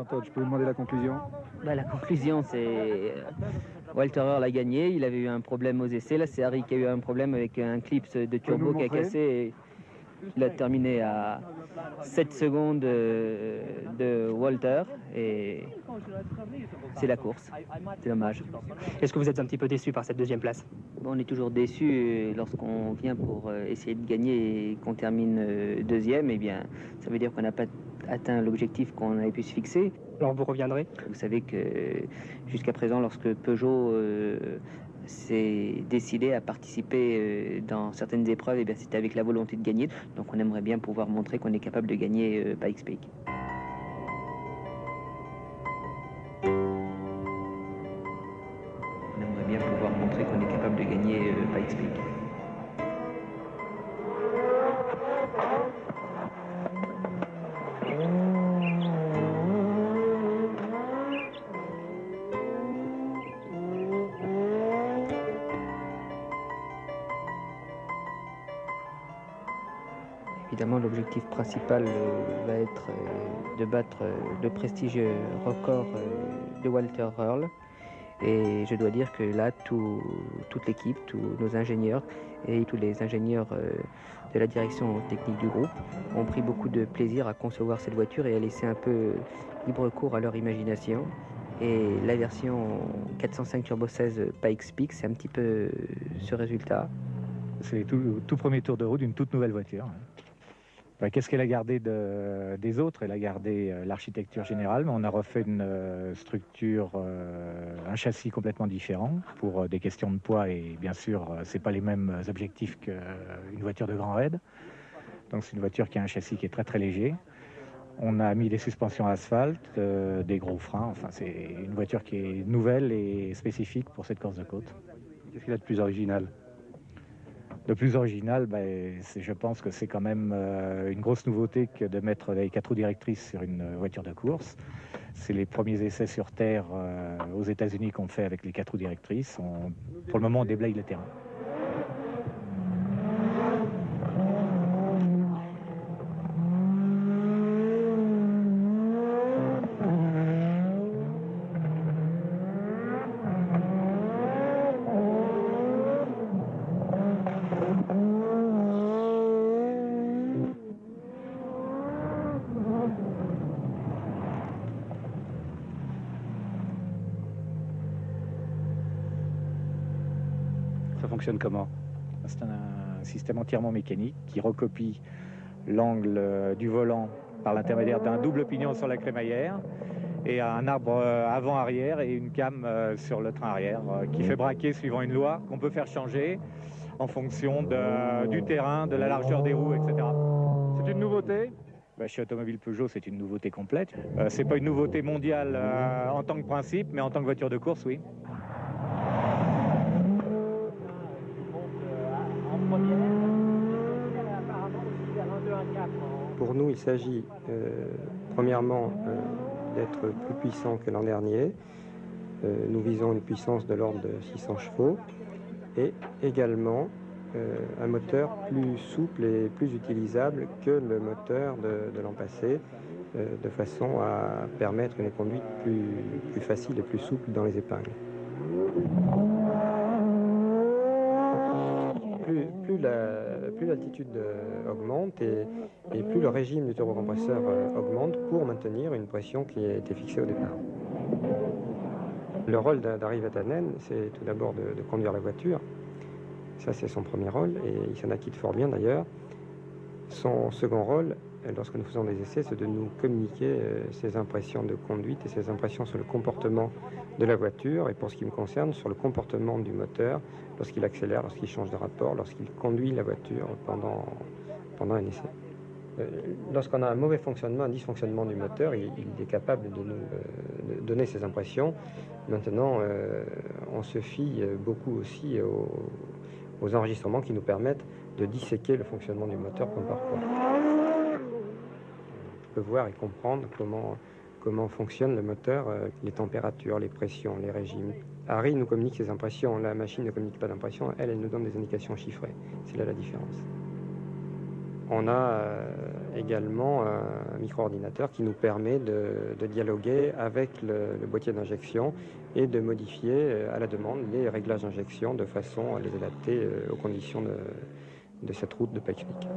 Todd, je peux vous demander la conclusion? La conclusion, c'est Walter Earl a gagné. Il avait eu un problème aux essais. Là, c'est Harry qui a eu un problème avec un clip de turbo qui a cassé. Et il a terminé à 7 secondes de Walter. Et c'est la course. C'est dommage. Est-ce que vous êtes un petit peu déçu par cette deuxième place? On est toujours déçu lorsqu'on vient pour essayer de gagner et qu'on termine deuxième. Eh bien, ça veut dire qu'on n'a pas atteint l'objectif qu'on avait pu se fixer. Alors vous reviendrez? Vous savez que jusqu'à présent, lorsque Peugeot s'est décidé à participer dans certaines épreuves, eh bien, c'était avec la volonté de gagner. Donc on aimerait bien pouvoir montrer qu'on est capable de gagner Pikes Peak. On aimerait bien pouvoir montrer qu'on est capable de gagner Pikes Peak. Évidemment, l'objectif principal va être de battre le prestigieux record de Walter Earl. Et je dois dire que là, toute l'équipe, tous nos ingénieurs et tous les ingénieurs de la direction technique du groupe ont pris beaucoup de plaisir à concevoir cette voiture et à laisser un peu libre cours à leur imagination. Et la version 405 Turbo 16 Pikes Peak, c'est un petit peu ce résultat. C'est le tout premier tour de roue d'une toute nouvelle voiture. Qu'est-ce qu'elle a gardé des autres? Elle a gardé l'architecture générale, mais on a refait une structure, un châssis complètement différent pour des questions de poids et bien sûr, c'est pas les mêmes objectifs qu'une voiture de grand raid. Donc c'est une voiture qui a un châssis qui est très très léger. On a mis des suspensions asphalte, des gros freins. Enfin, c'est une voiture qui est nouvelle et spécifique pour cette course de côte. Qu'est-ce qu'il y a de plus original? Le plus original, je pense que c'est quand même une grosse nouveauté que de mettre les 4 roues directrices sur une voiture de course. C'est les premiers essais sur Terre aux États-Unis qu'on fait avec les 4 roues directrices. Pour le moment, on déblaye le terrain. Ça fonctionne comment? C'est un système entièrement mécanique qui recopie l'angle du volant par l'intermédiaire d'un double pignon sur la crémaillère et un arbre avant-arrière et une came sur le train arrière qui fait braquer suivant une loi qu'on peut faire changer en fonction du terrain, de la largeur des roues, etc. C'est une nouveauté? Chez Automobile Peugeot, c'est une nouveauté complète. C'est pas une nouveauté mondiale en tant que principe, mais en tant que voiture de course, oui. Pour nous, il s'agit premièrement d'être plus puissant que l'an dernier. Nous visons une puissance de l'ordre de 600 chevaux et également un moteur plus souple et plus utilisable que le moteur de l'an passé, de façon à permettre une conduite plus facile et plus souple dans les épingles. Plus l'altitude augmente et plus le régime du turbocompresseur augmente pour maintenir une pression qui a été fixée au départ. Le rôle d'Harry Vatanen, c'est tout d'abord de conduire la voiture. Ça, c'est son premier rôle et il s'en acquitte fort bien d'ailleurs. Son second rôle, lorsque nous faisons des essais, c'est de nous communiquer ses impressions de conduite et ses impressions sur le comportement de la voiture et pour ce qui me concerne, sur le comportement du moteur lorsqu'il accélère, lorsqu'il change de rapport, lorsqu'il conduit la voiture pendant un essai. Lorsqu'on a un mauvais fonctionnement, un dysfonctionnement du moteur, il est capable de nous donner ses impressions. Maintenant, on se fie beaucoup aussi aux enregistrements qui nous permettent de disséquer le fonctionnement du moteur point par point. On peut voir et comprendre comment fonctionne le moteur, les températures, les pressions, les régimes. Harry nous communique ses impressions, la machine ne communique pas d'impressions, elle nous donne des indications chiffrées. C'est là la différence. On a également un micro-ordinateur qui nous permet de dialoguer avec le boîtier d'injection et de modifier à la demande les réglages d'injection de façon à les adapter aux conditions de cette route de Pechnik.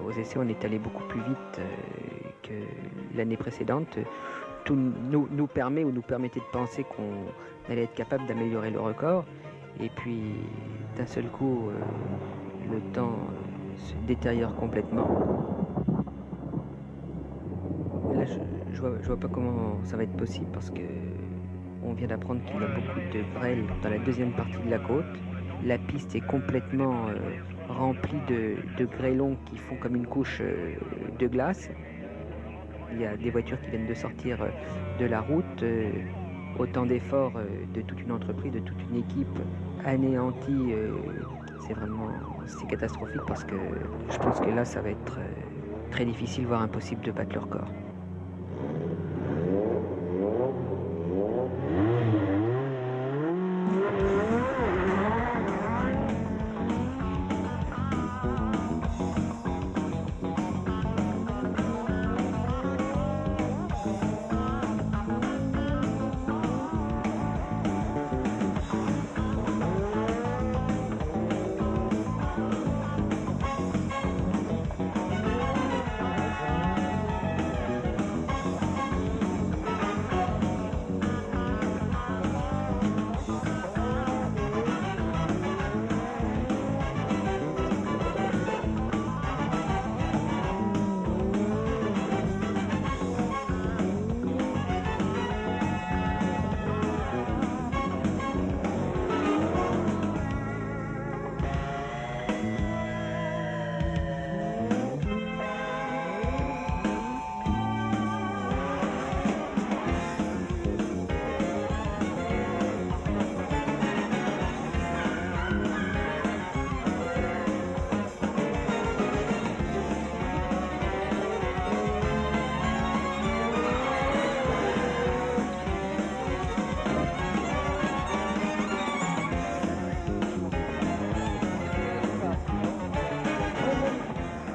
Aux essais, on est allé beaucoup plus vite que l'année précédente. Tout nous permet ou nous permettait de penser qu'on allait être capable d'améliorer le record. Et puis, d'un seul coup, le temps se détériore complètement. Là, je vois pas comment ça va être possible parce que on vient d'apprendre qu'il y a beaucoup de grêle dans la deuxième partie de la côte. La piste est complètement remplie de grêlons qui font comme une couche de glace. Il y a des voitures qui viennent de sortir de la route. Autant d'efforts de toute une entreprise, de toute une équipe anéantie. C'est catastrophique parce que je pense que là, ça va être très difficile, voire impossible de battre le record.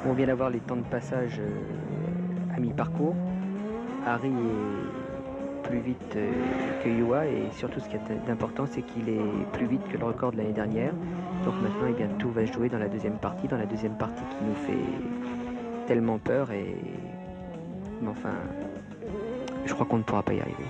On vient d'avoir les temps de passage à mi-parcours. Harry est plus vite que Yua et surtout ce qui est d'important c'est qu'il est plus vite que le record de l'année dernière. Donc maintenant eh bien, tout va se jouer dans la deuxième partie qui nous fait tellement peur mais enfin je crois qu'on ne pourra pas y arriver.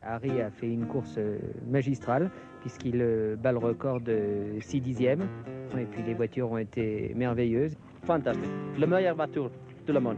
Harry a fait une course magistrale puisqu'il bat le record de 6 dixièmes. Et puis les voitures ont été merveilleuses. Fantastique. La meilleure voiture de le monde.